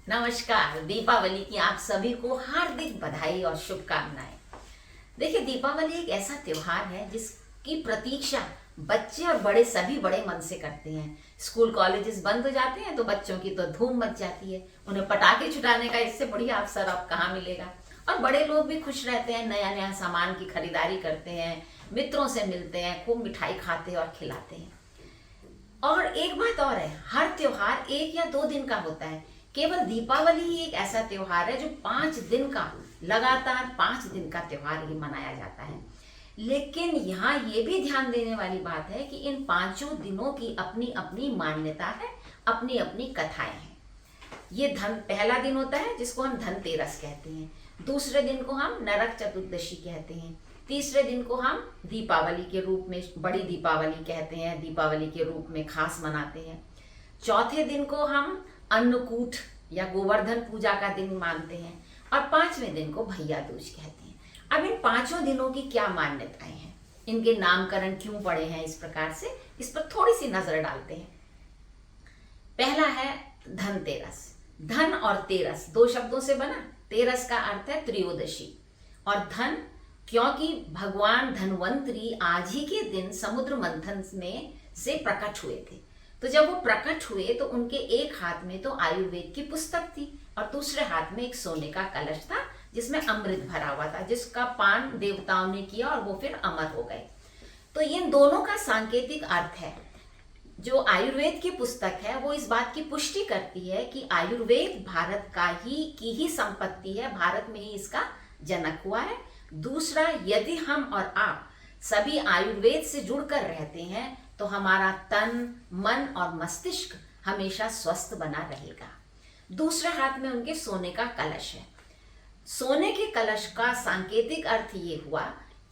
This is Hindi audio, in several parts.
नमस्कार। दीपावली की आप सभी को हार्दिक बधाई और शुभकामनाएं। देखिए, दीपावली एक ऐसा त्योहार है जिसकी प्रतीक्षा बच्चे और बड़े सभी बड़े मन से करते हैं। स्कूल कॉलेजेस बंद हो जाते हैं तो बच्चों की तो धूम मच जाती है। उन्हें पटाखे छुटाने का इससे बढ़िया अवसर अब कहाँ मिलेगा। और बड़े लोग भी खुश रहते हैं, नया नया सामान की खरीदारी करते हैं, मित्रों से मिलते हैं, खूब मिठाई खाते हैं और खिलाते हैं। और एक बात और है, हर त्योहार 1 या 2 दिन का होता है। केवल दीपावली ही एक ऐसा त्योहार है जो 5 दिन का, लगातार 5 दिन का त्योहार ही मनाया जाता है। लेकिन यहाँ ये भी ध्यान देने वाली बात है कि इन 5 दिनों की अपनी अपनी मान्यता है, अपनी अपनी कथाएं हैं। ये पहला दिन होता है जिसको हम धनतेरस कहते हैं। दूसरे दिन को हम नरक चतुर्दशी कहते हैं। तीसरे दिन को हम दीपावली के रूप में बड़ी दीपावली कहते हैं, दीपावली के रूप में खास मनाते हैं। चौथे दिन को हम अन्नकूट या गोवर्धन पूजा का दिन मानते हैं। और 5वें दिन को भैया दूज कहते हैं। अब इन 5 दिनों की क्या मान्यताएं हैं, इनके नामकरण क्यों पड़े हैं इस प्रकार से, इस पर थोड़ी सी नजर डालते हैं। पहला है धनतेरस। धन और तेरस 2 शब्दों से बना। तेरस का अर्थ है त्रयोदशी और धन, क्योंकि भगवान धन्वंतरी आज ही के दिन समुद्र मंथन में से प्रकट हुए थे। तो जब वो प्रकट हुए तो उनके एक हाथ में तो आयुर्वेद की पुस्तक थी और दूसरे हाथ में एक सोने का कलश था जिसमें अमृत भरा हुआ था, जिसका पान देवताओं ने किया और वो फिर अमर हो गए। तो इन दोनों का सांकेतिक अर्थ है। जो आयुर्वेद की पुस्तक है वो इस बात की पुष्टि करती है कि आयुर्वेद भारत की ही संपत्ति है, भारत में ही इसका जनक हुआ है। दूसरा, यदि हम और आप सभी आयुर्वेद से जुड़कर रहते हैं तो हमारा तन, मन और मस्तिष्क हमेशा स्वस्थ बना रहेगा। दूसरे हाथ में उनके सोने का कलश है। सोने के कलश का सांकेतिक अर्थ ये हुआ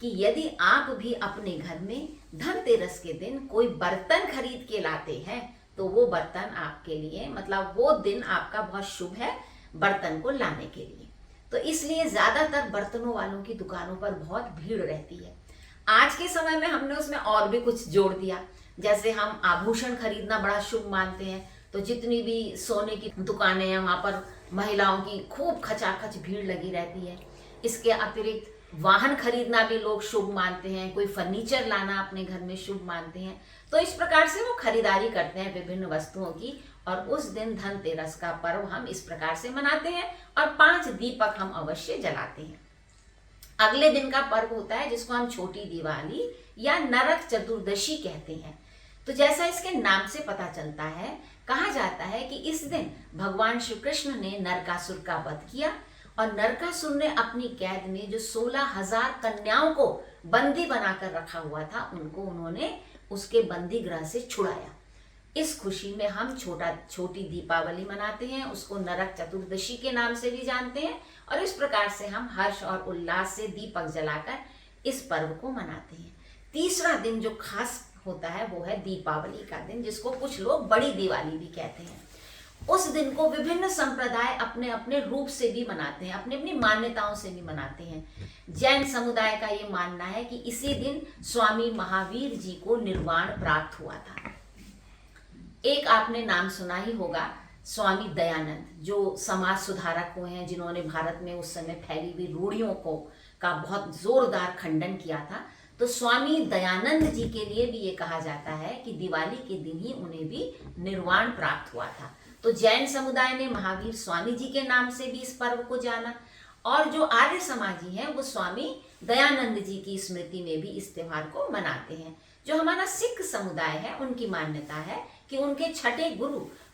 कि यदि आप भी अपने घर में धनतेरस के दिन कोई बर्तन खरीद के लाते हैं तो वो बर्तन आपके लिए, मतलब वो दिन आपका बहुत शुभ है बर्तन को लाने के लिए। तो इसलिए ज्यादातर बर्तनों वालों की दुकानों पर बहुत भीड़ रहती है। आज के समय में हमने उसमें और भी कुछ जोड़ दिया, जैसे हम आभूषण खरीदना बड़ा शुभ मानते हैं, तो जितनी भी सोने की दुकानें हैं वहां पर महिलाओं की खूब खचाखच भीड़ लगी रहती है। इसके अतिरिक्त वाहन खरीदना भी लोग शुभ मानते हैं, कोई फर्नीचर लाना अपने घर में शुभ मानते हैं। तो इस प्रकार से वो खरीदारी करते हैं विभिन्न वस्तुओं की। और उस दिन धनतेरस का पर्व हम इस प्रकार से मनाते हैं और 5 दीपक हम अवश्य जलाते हैं। अगले दिन का पर्व होता है जिसको हम छोटी दिवाली या नरक चतुर्दशी कहते हैं। तो जैसा इसके नाम से पता चलता है, कहा जाता है कि इस दिन भगवान श्री कृष्ण ने नरकासुर का वध किया और नरकासुर ने अपनी कैद में जो 16,000 कन्याओं को बंदी बनाकर रखा हुआ था उनको उन्होंने उसके बंदी गृह से छुड़ाया। इस खुशी में हम छोटी दीपावली मनाते हैं, उसको नरक चतुर्दशी के नाम से भी जानते हैं। और इस प्रकार से हम हर्ष और उल्लास से दीपक जलाकर इस पर्व को मनाते हैं। तीसरा दिन जो खास होता है वो है दीपावली का दिन, जिसको कुछ लोग बड़ी दिवाली भी कहते हैं। उस दिन को विभिन्न संप्रदाय अपने अपने रूप से भी मनाते हैं, अपनी अपनी मान्यताओं से भी मनाते हैं। जैन समुदाय का ये मानना है कि इसी दिन स्वामी महावीर जी को निर्वाण प्राप्त हुआ था। एक आपने नाम सुना ही होगा, स्वामी दयानंद, जो समाज सुधारक हुए हैं, जिन्होंने भारत में उस समय फैली हुई रूढ़ियों का बहुत जोरदार खंडन किया था। तो स्वामी दयानंद जी के लिए भी ये कहा जाता है कि दिवाली के दिन ही उन्हें भी निर्वाण प्राप्त हुआ था। तो जैन समुदाय ने महावीर स्वामी जी के नाम से भी इस पर्व को जाना। और जो आर्य समाजी हैं वो स्वामी दयानंद जी की स्मृति में भी इस त्योहार को मनाते हैं। जो हमारा सिख समुदाय है उनकी मान्यता है कि उनके छठे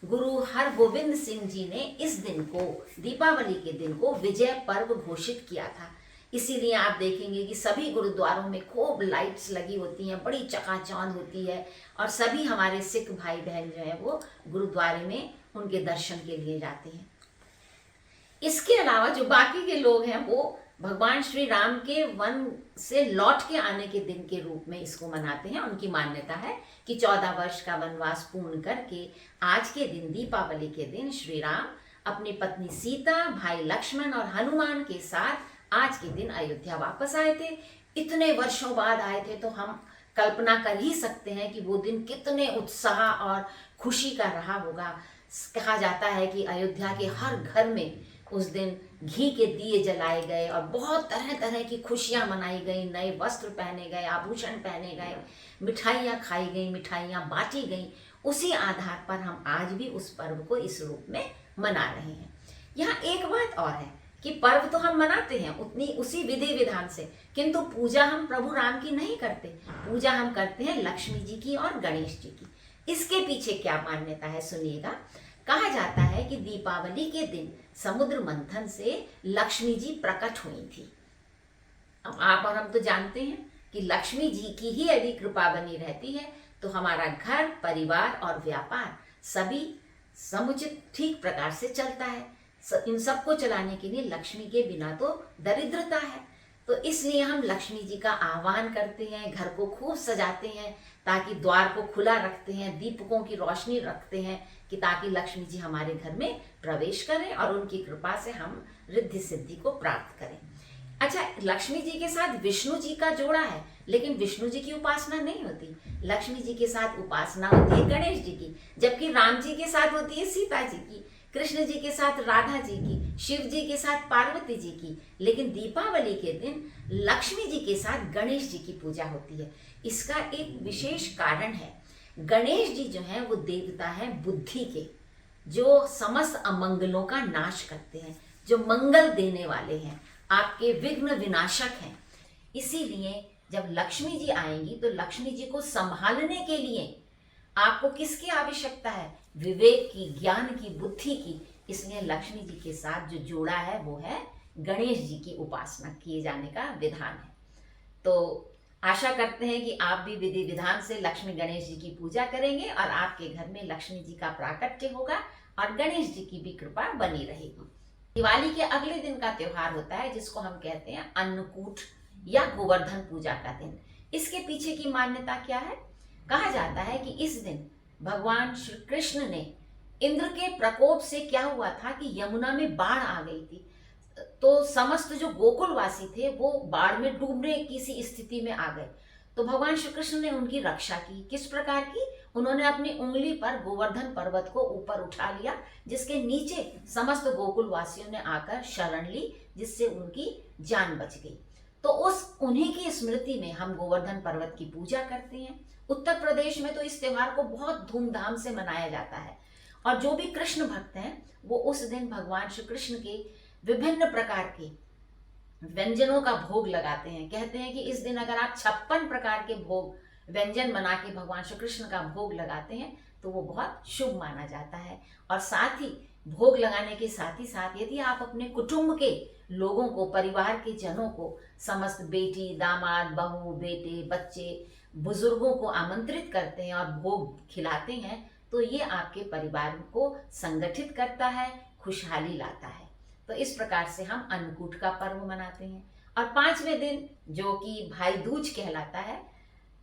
गुरु हरगोविंद सिंह जी ने इस दिन को, दीपावली के दिन को, विजय पर्व घोषित किया था। इसीलिए आप देखेंगे कि सभी गुरुद्वारों में खूब लाइट्स लगी होती हैं, बड़ी चकाचौंध होती है और सभी हमारे सिख भाई बहन जो है वो गुरुद्वारे में उनके दर्शन के लिए जाते हैं। इसके अलावा जो बाकी के लोग हैं वो भगवान श्री राम के वन से लौट के आने के दिन के रूप में इसको मनाते हैं। उनकी मान्यता है कि 14 वर्ष का वनवास पूर्ण करके आज के दिन, दीपावली के दिन, श्री राम अपनी पत्नी सीता, भाई लक्ष्मण और हनुमान के साथ आज के दिन अयोध्या वापस आए थे। इतने वर्षों बाद आए थे तो हम कल्पना कर ही सकते हैं कि वो दिन कितने उत्साह और खुशी का रहा होगा। कहा जाता है कि अयोध्या के हर घर में उस दिन घी के दिए जलाए गए और बहुत तरह तरह की खुशियां मनाई गई, नए वस्त्र पहने गए, आभूषण पहने गए, मिठाइयाँ खाई गई, मिठाइयाँ बांटी गई। उसी आधार पर हम आज भी उस पर्व को इस रूप में मना रहे हैं। यहाँ एक बात और है कि पर्व तो हम मनाते हैं उसी विधि विधान से, किंतु पूजा हम प्रभु राम की नहीं करते। पूजा हम करते हैं लक्ष्मी जी की और गणेश जी की। इसके पीछे क्या मान्यता है सुनिएगा। कहा जाता है कि दीपावली के दिन समुद्र मंथन से लक्ष्मी जी प्रकट हुई थी। अब आप और हम तो जानते हैं कि लक्ष्मी जी की ही यदि कृपा बनी रहती है तो हमारा घर, परिवार और व्यापार सभी समुचित ठीक प्रकार से चलता है। इन सबको चलाने के लिए लक्ष्मी के बिना तो दरिद्रता है। तो इसलिए हम लक्ष्मी जी का आह्वान करते हैं, घर को खूब सजाते हैं, ताकि द्वार को खुला रखते हैं, दीपकों की रोशनी रखते हैं कि ताकि लक्ष्मी जी हमारे घर में प्रवेश करें और उनकी कृपा से हम रिद्धि सिद्धि को प्राप्त करें। अच्छा, लक्ष्मी जी के साथ विष्णु जी का जोड़ा है, लेकिन विष्णु जी की उपासना नहीं होती। लक्ष्मी जी के साथ उपासना होती है गणेश जी की, जबकि राम जी के साथ होती है सीता जी की, कृष्ण जी के साथ राधा जी की, शिव जी के साथ पार्वती जी की। लेकिन दीपावली के दिन लक्ष्मी जी के साथ गणेश जी की पूजा होती है। इसका एक विशेष कारण है। गणेश जी जो हैं वो देवता हैं बुद्धि के, जो समस्त अमंगलों का नाश करते हैं, जो मंगल देने वाले हैं, आपके विघ्न विनाशक हैं। इसीलिए जब लक्ष्मी जी आएंगी तो लक्ष्मी जी को संभालने के लिए आपको किसकी आवश्यकता है? विवेक की, ज्ञान की, बुद्धि की। इसलिए लक्ष्मी जी के साथ जो जोड़ा है वो है गणेश जी की उपासना किए जाने का विधान है। तो आशा करते हैं कि आप भी विधि विधान से लक्ष्मी गणेश जी की पूजा करेंगे और आपके घर में लक्ष्मी जी का प्राकट्य होगा और गणेश जी की भी कृपा बनी रहेगी। दिवाली के अगले दिन का त्योहार होता है जिसको हम कहते हैं अन्नकूट या गोवर्धन पूजा का दिन। इसके पीछे की मान्यता क्या है? कहा जाता है कि इस दिन भगवान श्री कृष्ण ने इंद्र के प्रकोप से क्या हुआ था कि यमुना में बाढ़ आ गई थी। तो समस्त जो गोकुलवासी थे वो बाढ़ में डूबने की सी स्थिति में आ गए। तो भगवान श्री कृष्ण ने उनकी रक्षा की। किस प्रकार की? उन्होंने अपनी उंगली पर गोवर्धन पर्वत को ऊपर उठा लिया, जिसके नीचे समस्त गोकुलवासियों ने आकर शरण ली, जिससे उनकी जान बच गई। तो उन्हीं की स्मृति में हम गोवर्धन पर्वत की पूजा करते हैं। उत्तर प्रदेश में तो इस त्योहार को बहुत धूमधाम से मनाया जाता है और जो भी कृष्ण भक्त हैं वो उस दिन भगवान श्री कृष्ण के विभिन्न प्रकार के व्यंजनों का भोग लगाते हैं। कहते हैं कि इस दिन अगर आप 56 प्रकार के भोग व्यंजन बना के भगवान श्री कृष्ण का भोग लगाते हैं तो वो बहुत शुभ माना जाता है। और साथ ही भोग लगाने के साथ ही साथ यदि आप अपने कुटुंब के लोगों को, परिवार के जनों को, समस्त बेटी, दामाद, बहू, बेटे, बच्चे, बुजुर्गों को आमंत्रित करते हैं और भोग खिलाते हैं तो ये आपके परिवार को संगठित करता है, खुशहाली लाता है। तो इस प्रकार से हम अन्नकूट का पर्व मनाते हैं। और 5वें दिन जो कि भाई दूज कहलाता है,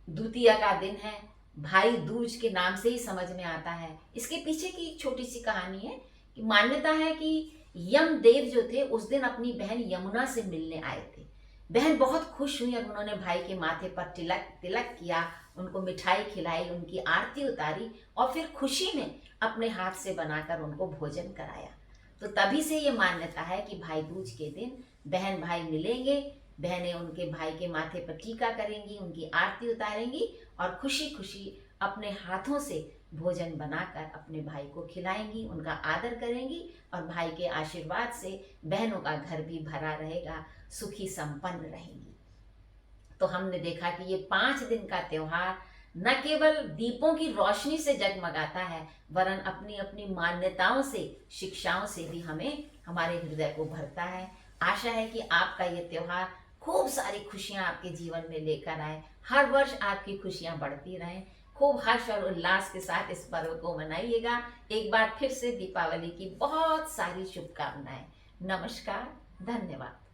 द्वितीया का दिन है। भाई दूज के नाम से ही समझ में आता है। इसके पीछे की एक छोटी सी कहानी है कि मान्यता है कि यम देव जो थे उस दिन अपनी बहन यमुना से मिलने आए थे। बहन बहुत खुश हुई और उन्होंने भाई के माथे पर तिलक किया, उनको मिठाई खिलाई, उनकी आरती उतारी और फिर खुशी में अपने हाथ से बनाकर उनको भोजन कराया। तो तभी से ये मान्यता है कि भाई दूज के दिन बहन भाई मिलेंगे, बहनें उनके भाई के माथे पर टीका करेंगी, उनकी आरती उतारेंगी और खुशी खुशी अपने हाथों से भोजन बनाकर अपने भाई को खिलाएंगी, उनका आदर करेंगी और भाई के आशीर्वाद से बहनों का घर भी भरा रहेगा, सुखी संपन्न रहेंगी। तो हमने देखा कि ये 5 दिन का त्योहार न केवल दीपों की रोशनी से जगमगाता है वरन अपनी अपनी मान्यताओं से, शिक्षाओं से भी हमें हमारे हृदय को भरता है। आशा है कि आपका ये त्योहार खूब सारी खुशियां आपके जीवन में लेकर आए, हर वर्ष आपकी खुशियां बढ़ती रहें। खूब हर्ष और उल्लास के साथ इस पर्व को मनाइएगा। एक बार फिर से दीपावली की बहुत सारी शुभकामनाएं। नमस्कार, धन्यवाद।